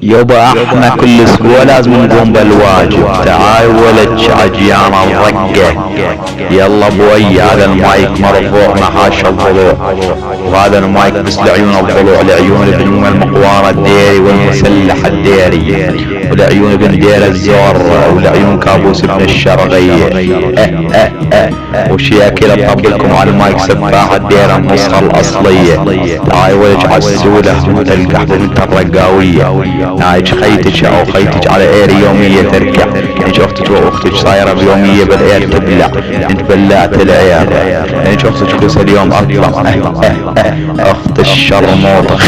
يابا احنا كل اسبوع لازم نقوم بالواجب. تعال ولد عجيان الرقة. يلا بوي، هذا المايك مرفوع محاشا الضلوع، وهذا المايك بس لعيون الضلوع، لعيون ابن المقوارة الديري والمسلح الديري، ولعيون ابن دير الزور، ولعيون كابوس ابن الشرقية. وشياكل اطبلكم على المايك سفاح الديرة النسخة الاصلية. تعال ولد عالسولة مثل القحبة بنت الرقاوية. نايج خيتك او خيتك على اير يومية تركع، انت اختك واختك صايرة بيومية بالاير تبلع، انت بلعت العيال، انت اختك كوس اليوم اطلع. اخت الشرموطة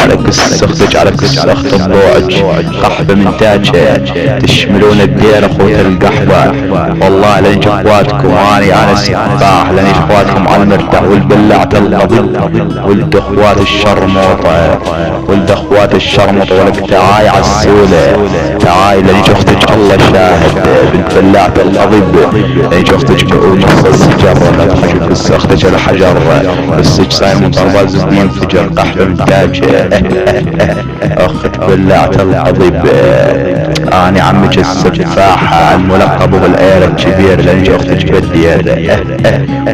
على كس اختك، على كس اخت الضوعج، قحبة من تاجة تشملون الدير اخوة القحبة. والله لانج اخواتكم انا سفاح، لانج اخواتكم على المرتاح والبلعت القضيب، ولد اخوات الشرموطة، ولد اخوات الشرمطة. ولك تعاي عالسولة، تعاي لانج اختك الله شاهد، بنت بلعت القضيب، لانج اختك نص السجر، نضحك بس اختك الحجر، السج صاير من طرباز ينفجر، قحبة من تاجة. اختك بلعت القضيب. اني عمك السفاحة الملقب بالاير الكبير، لانج اختك بالدير،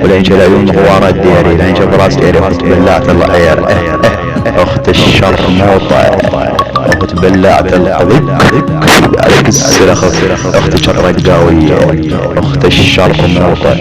ولانج العيون غوارة الديري، لانج براس ايري، اخت بلعت الاير. اخت الشرموطة، اخت بلعت القضيب عليك السلخ، اختك الرقاوية، اخت الشرموطة.